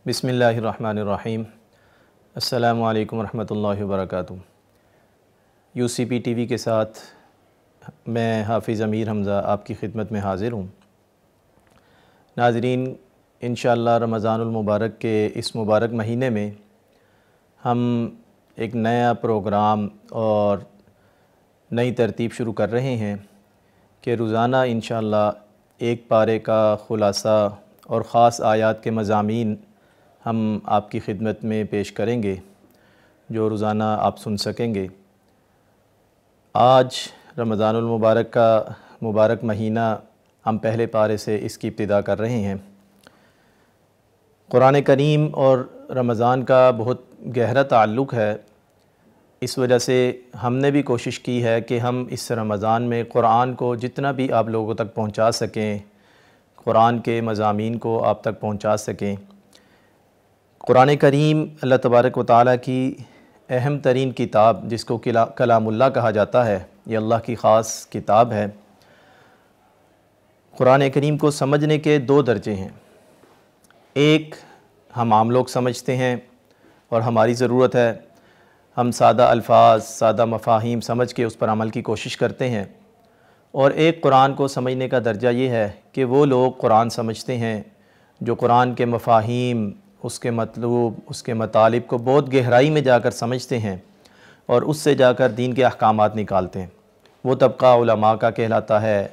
بسم اللہ الرحمن الرحیم۔ السلام علیکم ورحمۃ اللہ وبرکاتہ۔ UCP TV کے ساتھ میں حافظ امیر حمزہ آپ کی خدمت میں حاضر ہوں۔ ناظرین، انشاءاللہ رمضان المبارک کے اس مبارک مہینے میں ہم ایک نیا پروگرام اور نئی ترتیب شروع کر رہے ہیں کہ روزانہ انشاءاللہ ایک پارے کا خلاصہ اور خاص آیات کے مضامین ہم آپ کی خدمت میں پیش کریں گے، جو روزانہ آپ سن سکیں گے۔ آج رمضان المبارک کا مبارک مہینہ ہم پہلے پارے سے اس کی ابتدا کر رہے ہیں۔ قرآن کریم اور رمضان کا بہت گہرا تعلق ہے، اس وجہ سے ہم نے بھی کوشش کی ہے کہ ہم اس رمضان میں قرآن کو جتنا بھی آپ لوگوں تک پہنچا سکیں، قرآن کے مضامین کو آپ تک پہنچا سکیں۔ قرآن کریم اللہ تبارک و تعالیٰ کی اہم ترین کتاب، جس کو کلام اللہ کہا جاتا ہے، یہ اللہ کی خاص کتاب ہے۔ قرآن کریم کو سمجھنے کے دو درجے ہیں۔ ایک ہم عام لوگ سمجھتے ہیں اور ہماری ضرورت ہے، ہم سادہ الفاظ، سادہ مفاہیم سمجھ کے اس پر عمل کی کوشش کرتے ہیں، اور ایک قرآن کو سمجھنے کا درجہ یہ ہے کہ وہ لوگ قرآن سمجھتے ہیں جو قرآن کے مفاہیم، اس کے مطلوب، اس کے مطالب کو بہت گہرائی میں جا کر سمجھتے ہیں اور اس سے جا کر دین کے احکامات نکالتے ہیں۔ وہ طبقہ علماء کا کہلاتا ہے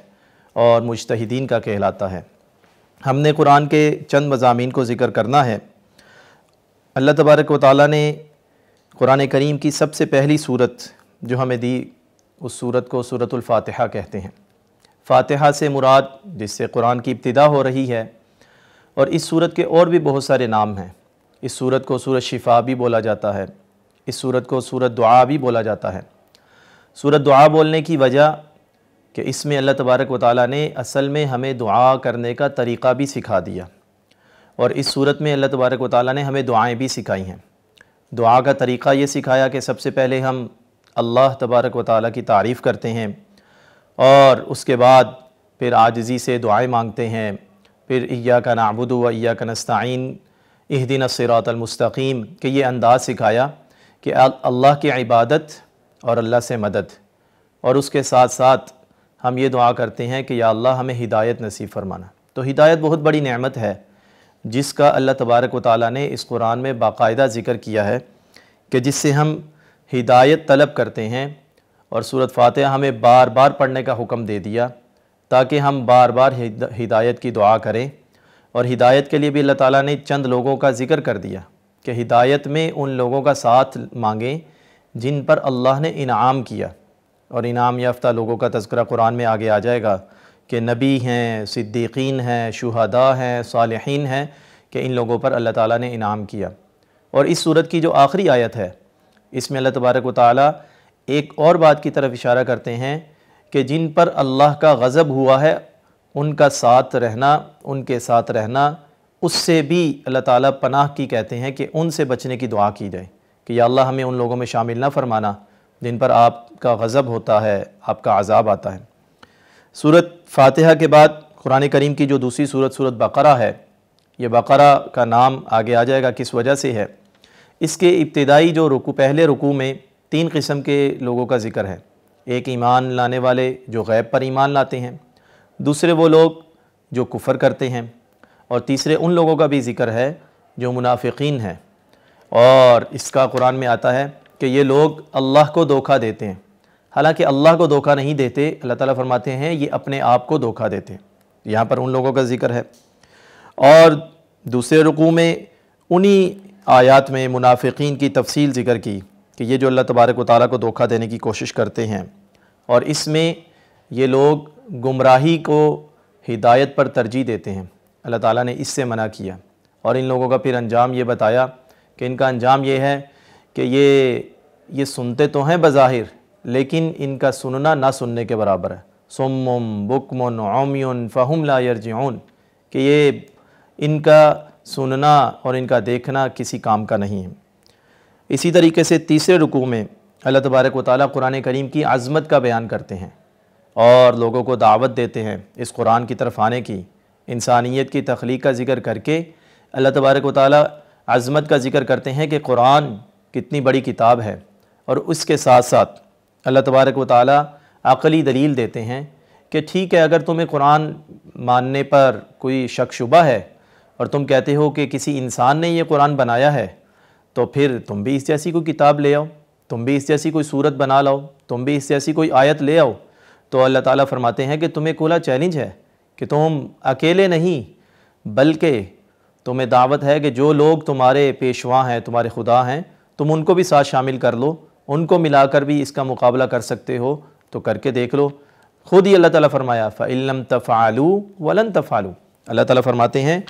اور مجتہدین کا کہلاتا ہے۔ ہم نے قرآن کے چند مضامین کو ذکر کرنا ہے۔ اللہ تبارک و تعالیٰ نے قرآن کریم کی سب سے پہلی صورت جو ہمیں دی، اس صورت کو سورۃ الفاتحہ کہتے ہیں۔ فاتحہ سے مراد، جس سے قرآن کی ابتدا ہو رہی ہے، اور اس صورت کے اور بھی بہت سارے نام ہیں۔ اس صورت کو سورۃ شفا بھی بولا جاتا ہے، اس صورت کو سورۃ دعا بھی بولا جاتا ہے۔ سورۃ دعا بولنے کی وجہ کہ اس میں اللہ تبارک و تعالیٰ نے اصل میں ہمیں دعا کرنے کا طریقہ بھی سکھا دیا، اور اس صورت میں اللہ تبارک و تعالیٰ نے ہمیں دعائیں بھی سکھائی ہیں۔ دعا کا طریقہ یہ سکھایا کہ سب سے پہلے ہم اللہ تبارک و تعالیٰ کی تعریف کرتے ہیں، اور اس کے بعد پھر عاجزی سے دعائیں مانگتے ہیں، پھر ایاک نعبد و ایاک نستعین اہدنا الصراط المستقیم، کہ یہ انداز سکھایا کہ اللہ کی عبادت اور اللہ سے مدد، اور اس کے ساتھ ساتھ ہم یہ دعا کرتے ہیں کہ یا اللہ ہمیں ہدایت نصیب فرمانا۔ تو ہدایت بہت بڑی نعمت ہے، جس کا اللہ تبارک و تعالیٰ نے اس قرآن میں باقاعدہ ذکر کیا ہے کہ جس سے ہم ہدایت طلب کرتے ہیں، اور سورۃ فاتحہ ہمیں بار بار پڑھنے کا حکم دے دیا تاکہ ہم بار بار ہدایت کی دعا کریں۔ اور ہدایت کے لیے بھی اللہ تعالیٰ نے چند لوگوں کا ذکر کر دیا کہ ہدایت میں ان لوگوں کا ساتھ مانگیں جن پر اللہ نے انعام کیا، اور انعام یافتہ لوگوں کا تذکرہ قرآن میں آگے آ جائے گا کہ نبی ہیں، صدیقین ہیں، شہداء ہیں، صالحین ہیں، کہ ان لوگوں پر اللہ تعالیٰ نے انعام کیا۔ اور اس سورت کی جو آخری آیت ہے، اس میں اللہ تبارک و تعالیٰ ایک اور بات کی طرف اشارہ کرتے ہیں کہ جن پر اللہ کا غضب ہوا ہے، ان کا ساتھ رہنا، ان کے ساتھ رہنا، اس سے بھی اللہ تعالیٰ پناہ کی کہتے ہیں کہ ان سے بچنے کی دعا کی جائے کہ یا اللہ ہمیں ان لوگوں میں شامل نہ فرمانا جن پر آپ کا غضب ہوتا ہے، آپ کا عذاب آتا ہے۔ سورۃ فاتحہ کے بعد قرآن کریم کی جو دوسری سورت، سورۃ بقرہ ہے، یہ بقرہ کا نام آگے آ جائے گا کس وجہ سے ہے۔ اس کے ابتدائی جو پہلے رکوع میں 3 قسم کے لوگوں کا ذکر ہے۔ ایک ایمان لانے والے جو غیب پر ایمان لاتے ہیں، دوسرے وہ لوگ جو کفر کرتے ہیں، اور تیسرے ان لوگوں کا بھی ذکر ہے جو منافقین ہیں۔ اور اس کا قرآن میں آتا ہے کہ یہ لوگ اللہ کو دھوکہ دیتے ہیں، حالانکہ اللہ کو دھوکہ نہیں دیتے، اللہ تعالیٰ فرماتے ہیں یہ اپنے آپ کو دھوکہ دیتے ہیں۔ یہاں پر ان لوگوں کا ذکر ہے۔ اور دوسرے رکوع میں انہی آیات میں منافقین کی تفصیل ذکر کی کہ یہ جو اللہ تبارک و تعالیٰ کو دھوکہ دینے کی کوشش کرتے ہیں، اور اس میں یہ لوگ گمراہی کو ہدایت پر ترجیح دیتے ہیں، اللہ تعالیٰ نے اس سے منع کیا۔ اور ان لوگوں کا پھر انجام یہ بتایا کہ ان کا انجام یہ ہے کہ یہ سنتے تو ہیں بظاہر، لیکن ان کا سننا نہ سننے کے برابر ہے۔ صم بکم عمی فہم لا یرجعون، کہ یہ ان کا سننا اور ان کا دیکھنا کسی کام کا نہیں ہے۔ اسی طریقے سے تیسرے رکوع میں اللہ تبارک و تعالیٰ قرآن کریم کی عظمت کا بیان کرتے ہیں اور لوگوں کو دعوت دیتے ہیں اس قرآن کی طرف آنے کی۔ انسانیت کی تخلیق کا ذکر کر کے اللہ تبارک و تعالیٰ عظمت کا ذکر کرتے ہیں کہ قرآن کتنی بڑی کتاب ہے، اور اس کے ساتھ ساتھ اللہ تبارک و تعالیٰ عقلی دلیل دیتے ہیں کہ ٹھیک ہے، اگر تمہیں قرآن ماننے پر کوئی شک شبہ ہے اور تم کہتے ہو کہ کسی انسان نے یہ قرآن بنایا ہے، تو پھر تم بھی اس جیسی کوئی کتاب لے آؤ، تم بھی اس جیسی کوئی صورت بنا لاؤ، تم بھی اس جیسی کوئی آیت لے آؤ۔ تو اللہ تعالیٰ فرماتے ہیں کہ تمہیں کھلا چیلنج ہے کہ تم اکیلے نہیں، بلکہ تمہیں دعوت ہے کہ جو لوگ تمہارے پیشوا ہیں، تمہارے خدا ہیں، تم ان کو بھی ساتھ شامل کر لو، ان کو ملا کر بھی اس کا مقابلہ کر سکتے ہو تو کر کے دیکھ لو۔ خود ہی اللہ تعالیٰ فرمایا فَإِن لَمْ تَفْعَلُوا وَلَن تَفْعَلُوا، اللہ تعالیٰ فرماتے ہیں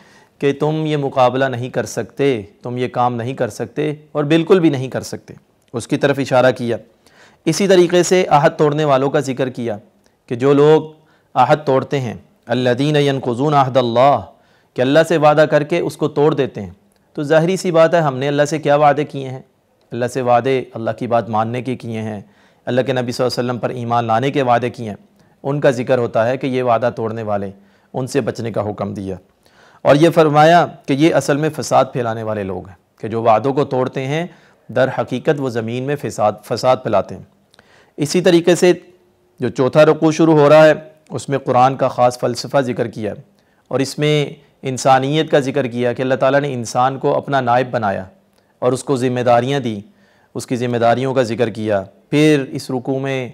کہ تم یہ مقابلہ نہیں کر سکتے، تم یہ کام نہیں کر سکتے اور بالکل بھی نہیں کر سکتے، اس کی طرف اشارہ کیا۔ اسی طریقے سے عہد توڑنے والوں کا ذکر کیا کہ جو لوگ عہد توڑتے ہیں، الذین ینقضون عہد اللہ، کہ اللہ سے وعدہ کر کے اس کو توڑ دیتے ہیں، تو ظاہری سی بات ہے ہم نے اللہ سے کیا وعدے کیے ہیں؟ اللہ سے وعدے اللہ کی بات ماننے کے کیے ہیں، اللہ کے نبی صلی اللہ علیہ وسلم پر ایمان لانے کے وعدے کیے ہیں، ان کا ذکر ہوتا ہے کہ یہ وعدہ توڑنے والے، ان سے بچنے کا حکم دیا، اور یہ فرمایا کہ یہ اصل میں فساد پھیلانے والے لوگ ہیں کہ جو وعدوں کو توڑتے ہیں در حقیقت وہ زمین میں فساد پھیلاتے ہیں۔ اسی طریقے سے جو چوتھا رکوع شروع ہو رہا ہے اس میں قرآن کا خاص فلسفہ ذکر کیا اور اس میں انسانیت کا ذکر کیا کہ اللہ تعالیٰ نے انسان کو اپنا نائب بنایا اور اس کو ذمہ داریاں دی، اس کی ذمہ داریوں کا ذکر کیا۔ پھر اس رکوع میں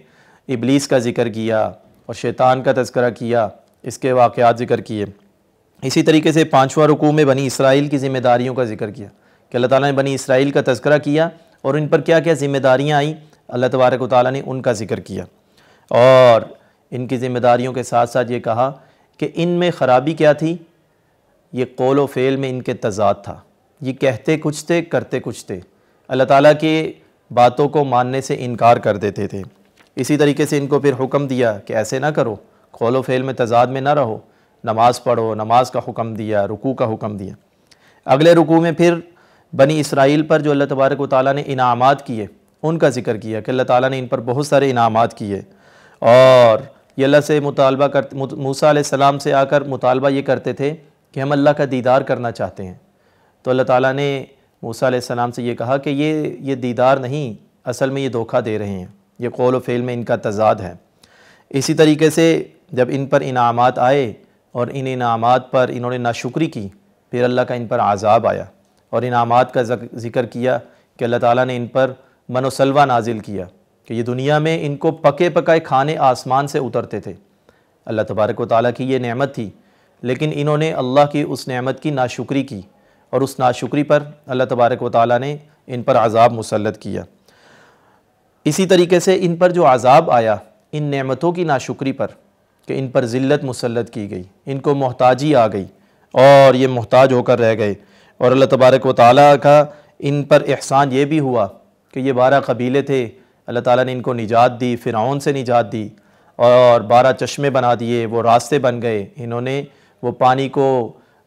ابلیس کا ذکر کیا اور شیطان کا تذکرہ کیا، اس کے واقعات ذکر کیے۔ اسی طریقے سے پانچواں رکوع میں بنی اسرائیل کی ذمہ داریوں کا ذکر کیا کہ اللہ تعالیٰ نے بنی اسرائیل کا تذکرہ کیا اور ان پر کیا کیا ذمہ داریاں آئیں، اللہ تبارک و تعالیٰ نے ان کا ذکر کیا، اور ان کی ذمہ داریوں کے ساتھ ساتھ یہ کہا کہ ان میں خرابی کیا تھی، یہ قول و فعل میں ان کے تضاد تھا، یہ کہتے کچھ تھے کرتے کچھ تھے، اللہ تعالیٰ کی باتوں کو ماننے سے انکار کر دیتے تھے۔ اسی طریقے سے ان کو پھر حکم دیا کہ ایسے نہ کرو، قول و فعل میں تضاد میں نہ رہو، نماز پڑھو، نماز کا حکم دیا، رکوع کا حکم دیا۔ اگلے رکوع میں پھر بنی اسرائیل پر جو اللہ تبارک و تعالیٰ نے انعامات کیے ان کا ذکر کیا کہ اللہ تعالیٰ نے ان پر بہت سارے انعامات کیے، اور یہ اللہ سے مطالبہ موسیٰ علیہ السلام سے آ کر مطالبہ یہ کرتے تھے کہ ہم اللہ کا دیدار کرنا چاہتے ہیں، تو اللہ تعالیٰ نے موسیٰ علیہ السلام سے یہ کہا کہ یہ دیدار نہیں، اصل میں یہ دھوکہ دے رہے ہیں، یہ قول و فعل میں ان کا تضاد ہے۔ اسی طریقے سے جب ان پر انعامات آئے اور ان انعامات پر انہوں نے ناشکری کی، پھر اللہ کا ان پر عذاب آیا، اور انعامات کا ذکر کیا کہ اللہ تعالیٰ نے ان پر من و سلوہ نازل کیا کہ یہ دنیا میں ان کو پکے پکائے کھانے آسمان سے اترتے تھے، اللہ تبارک و تعالیٰ کی یہ نعمت تھی، لیکن انہوں نے اللہ کی اس نعمت کی ناشکری کی، اور اس ناشکری پر اللہ تبارک و تعالیٰ نے ان پر عذاب مسلط کیا۔ اسی طریقے سے ان پر جو عذاب آیا ان نعمتوں کی ناشکری پر کہ ان پر ذلت مسلط کی گئی، ان کو محتاجی آ گئی اور یہ محتاج ہو کر رہ گئے، اور اللہ تبارک و تعالیٰ کا ان پر احسان یہ بھی ہوا کہ یہ 12 قبیلے تھے، اللہ تعالیٰ نے ان کو نجات دی، فرعون سے نجات دی، اور 12 چشمے بنا دیے، وہ راستے بن گئے، انہوں نے وہ پانی کو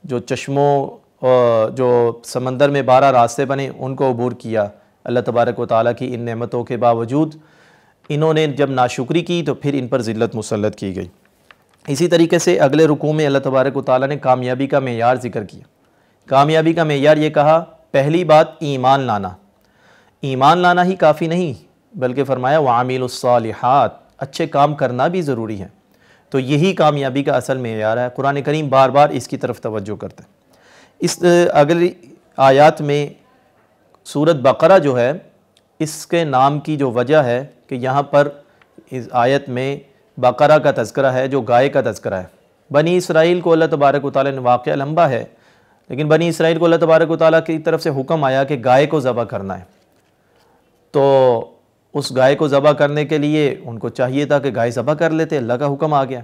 جو چشموں جو سمندر میں 12 راستے بنے ان کو عبور کیا۔ اللہ تبارک و تعالیٰ کی ان نعمتوں کے باوجود انہوں نے جب ناشکری کی تو پھر ان پر ذلت مسلط کی گئی۔ اسی طریقے سے اگلے رکوع میں اللہ تبارک و تعالیٰ نے کامیابی کا معیار ذکر کیا۔ کامیابی کا معیار یہ کہا، پہلی بات ایمان لانا، ایمان لانا ہی کافی نہیں بلکہ فرمایا وَعَمِلُوا الصَّالِحَاتِ، اچھے کام کرنا بھی ضروری ہے، تو یہی کامیابی کا اصل معیار ہے۔ قرآن کریم بار بار اس کی طرف توجہ کرتا ہے۔ اس اگلی آیات میں سورۃ بقرہ جو ہے اس کے نام کی جو وجہ ہے کہ یہاں پر اس آیت میں بقرہ کا تذکرہ ہے جو گائے کا تذکرہ ہے۔ بنی اسرائیل کو اللہ تبارک و تعالیٰ نے، واقعہ لمبا ہے لیکن بنی اسرائیل کو اللہ تبارک و تعالیٰ کی طرف سے حکم آیا کہ گائے کو ذبح کرنا ہے، تو اس گائے کو ذبح کرنے کے لیے ان کو چاہیے تھا کہ گائے ذبح کر لیتے، اللہ کا حکم آ گیا،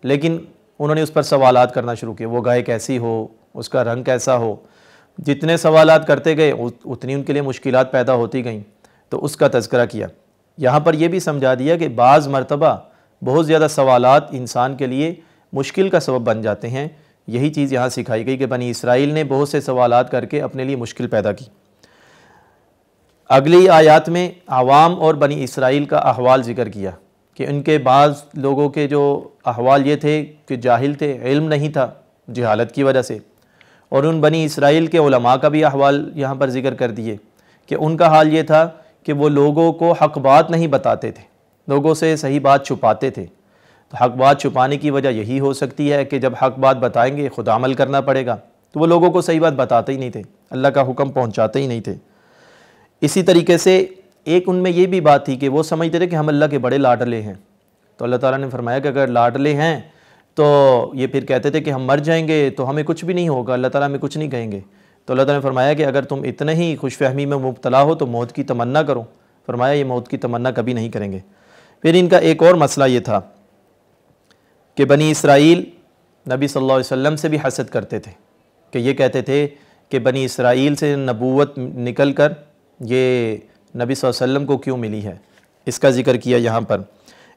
لیکن انہوں نے اس پر سوالات کرنا شروع کیے، وہ گائے کیسی ہو، اس کا رنگ کیسا ہو، جتنے سوالات کرتے گئے اتنی ان کے لیے مشکلات پیدا ہوتی گئیں، تو اس کا تذکرہ کیا۔ یہاں پر یہ بھی سمجھا دیا کہ بعض مرتبہ بہت زیادہ سوالات انسان کے لیے مشکل کا سبب بن جاتے ہیں، یہی چیز یہاں سکھائی گئی کہ بنی اسرائیل نے بہت سے سوالات کر کے اپنے لیے مشکل پیدا کی۔ اگلی آیات میں عوام اور بنی اسرائیل کا احوال ذکر کیا کہ ان کے بعض لوگوں کے جو احوال یہ تھے کہ جاہل تھے، علم نہیں تھا جہالت کی وجہ سے، اور ان بنی اسرائیل کے علماء کا بھی احوال یہاں پر ذکر کر دیے کہ ان کا حال یہ تھا کہ وہ لوگوں کو حق بات نہیں بتاتے تھے، لوگوں سے صحیح بات چھپاتے تھے۔ تو حق بات چھپانے کی وجہ یہی ہو سکتی ہے کہ جب حق بات بتائیں گے خود عمل کرنا پڑے گا، تو وہ لوگوں کو صحیح بات بتاتے ہی نہیں تھے، اللہ کا حکم پہنچاتے ہی نہیں تھے۔ اسی طریقے سے ایک ان میں یہ بھی بات تھی کہ وہ سمجھتے تھے کہ ہم اللہ کے بڑے لاڈلے ہیں، تو اللہ تعالیٰ نے فرمایا کہ اگر لاڈلے ہیں تو یہ پھر کہتے تھے کہ ہم مر جائیں گے تو ہمیں کچھ بھی نہیں ہوگا، اللہ تعالیٰ ہمیں کچھ نہیں کہیں گے۔ تو اللہ تعالیٰ نے فرمایا کہ اگر تم اتنے ہی خوش فہمی میں مبتلا ہو تو موت کی تمنا کرو، فرمایا یہ موت کی تمنا کبھی نہیں کریں گے۔ پھر ان کا ایک اور مسئلہ یہ تھا کہ بنی اسرائیل نبی صلی اللہ علیہ وسلم سے بھی حسد کرتے تھے، کہ یہ کہتے تھے کہ بنی اسرائیل سے نبوت نکل کر یہ نبی صلی اللہ علیہ وسلم کو کیوں ملی ہے، اس کا ذکر کیا یہاں پر۔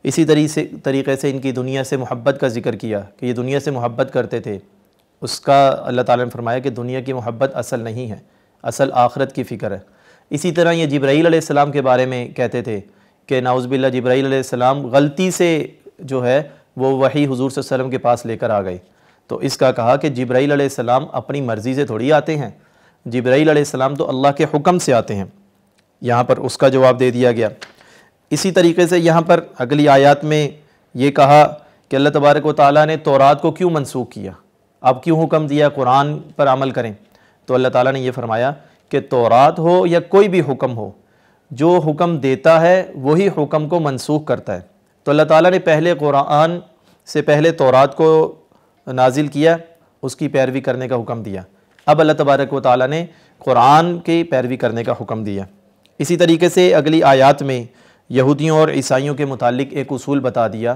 اسی طریقے سے ان کی دنیا سے محبت کا ذکر کیا کہ یہ دنیا سے محبت کرتے تھے، اس کا اللہ تعالیٰ نے فرمایا کہ دنیا کی محبت اصل نہیں ہے، اصل آخرت کی فکر ہے۔ اسی طرح یہ جبرائیل علیہ السلام کے بارے میں کہتے تھے کہ نعوذ باللہ جبرائیل علیہ السلام غلطی سے جو ہے وہ وحی حضور صلی اللہ علیہ وسلم کے پاس لے کر آ گئے، تو اس کا کہا کہ جبرائیل علیہ السلام اپنی مرضی سے تھوڑی آتے ہیں، جبرائیل علیہ السلام تو اللہ کے حکم سے آتے ہیں، یہاں پر اس کا جواب دے دیا گیا۔ اسی طریقے سے یہاں پر اگلی آیات میں یہ کہا کہ اللہ تبارک و تعالیٰ نے تورات کو کیوں منسوخ کیا، اب کیوں حکم دیا قرآن پر عمل کریں، تو اللہ تعالیٰ نے یہ فرمایا کہ تورات ہو یا کوئی بھی حکم ہو، جو حکم دیتا ہے وہی حکم کو منسوخ کرتا ہے۔ تو اللہ تعالیٰ نے پہلے قرآن سے پہلے تورات کو نازل کیا، اس کی پیروی کرنے کا حکم دیا، اب اللہ تبارک و تعالیٰ نے قرآن کی پیروی کرنے کا حکم دیا۔ اسی طریقے سے اگلی آیات میں یہودیوں اور عیسائیوں کے متعلق ایک اصول بتا دیا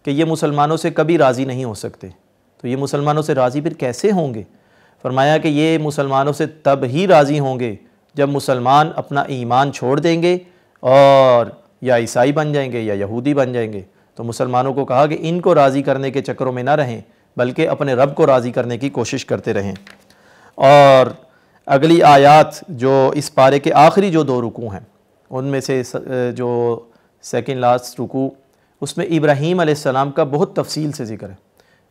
کہ یہ مسلمانوں سے کبھی راضی نہیں ہو سکتے، تو یہ مسلمانوں سے راضی پھر کیسے ہوں گے؟ فرمایا کہ یہ مسلمانوں سے تب ہی راضی ہوں گے جب مسلمان اپنا ایمان چھوڑ دیں گے اور یا عیسائی بن جائیں گے یا یہودی بن جائیں گے۔ تو مسلمانوں کو کہا کہ ان کو راضی کرنے کے چکروں میں نہ رہیں بلکہ اپنے رب کو راضی کرنے کی کوشش کرتے رہیں۔ اور اگلی آیات جو اس پارے کے آخری جو 2 رکوع ہیں ان میں سے جو سیکنڈ لاسٹ رکوع، اس میں ابراہیم علیہ السلام کا بہت تفصیل سے ذکر ہے۔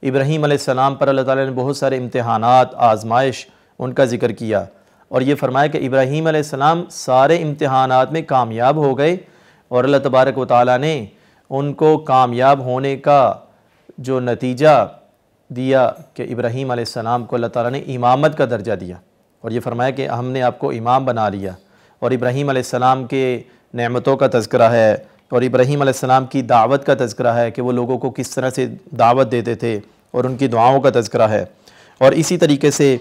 ابراہیم علیہ السلام پر اللہ تعالیٰ نے بہت سارے امتحانات، آزمائش ان کا ذکر کیا، اور یہ فرمایا کہ ابراہیم علیہ السلام سارے امتحانات میں کامیاب ہو گئے، اور اللہ تبارک و تعالیٰ نے ان کو کامیاب ہونے کا جو نتیجہ دیا کہ ابراہیم علیہ السلام کو اللہ تعالیٰ نے امامت کا درجہ دیا، اور یہ فرمایا کہ ہم نے آپ کو امام بنا لیا۔ اور ابراہیم علیہ السلام کے نعمتوں کا تذکرہ ہے، اور ابراہیم علیہ السلام کی دعوت کا تذکرہ ہے کہ وہ لوگوں کو کس طرح سے دعوت دیتے تھے، اور ان کی دعاؤں کا تذکرہ ہے۔ اور اسی طریقے سے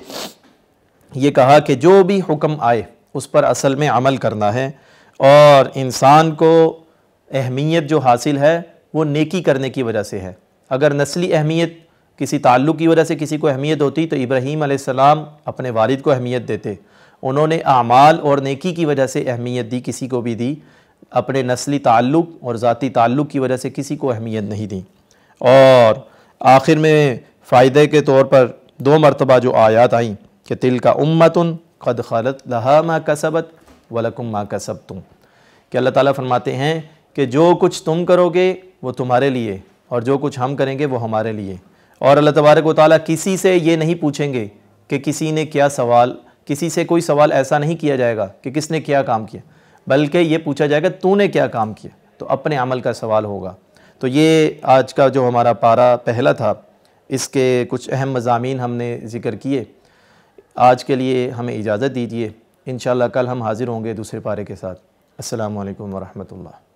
یہ کہا کہ جو بھی حکم آئے اس پر اصل میں عمل کرنا ہے، اور انسان کو اہمیت جو حاصل ہے وہ نیکی کرنے کی وجہ سے ہے۔ اگر نسلی اہمیت کسی تعلق کی وجہ سے کسی کو اہمیت ہوتی تو ابراہیم علیہ السلام اپنے والد کو اہمیت دیتے، انہوں نے اعمال اور نیکی کی وجہ سے اہمیت دی، کسی کو بھی دی، اپنے نسلی تعلق اور ذاتی تعلق کی وجہ سے کسی کو اہمیت نہیں دی۔ اور آخر میں فائدے کے طور پر 2 مرتبہ جو آیات آئیں کہ تلک امۃ قد خلت لہا ما کسبت ولکم ما کسبتم، کہ اللہ تعالیٰ فرماتے ہیں کہ جو کچھ تم کرو گے وہ تمہارے لیے، اور جو کچھ ہم کریں گے وہ ہمارے لیے۔ اور اللہ تبارک و تعالیٰ کسی سے یہ نہیں پوچھیں گے کہ کسی نے کیا سوال، کسی سے کوئی سوال ایسا نہیں کیا جائے گا کہ کس نے کیا کام کیا، بلکہ یہ پوچھا جائے گا تو نے کیا کام کیا، تو اپنے عمل کا سوال ہوگا۔ تو یہ آج کا جو ہمارا پارہ پہلا تھا، اس کے کچھ اہم مضامین ہم نے ذکر کیے۔ آج کے لیے ہمیں اجازت دیجیے، انشاءاللہ کل ہم حاضر ہوں گے دوسرے پارے کے ساتھ۔ السلام علیکم ورحمۃ اللہ۔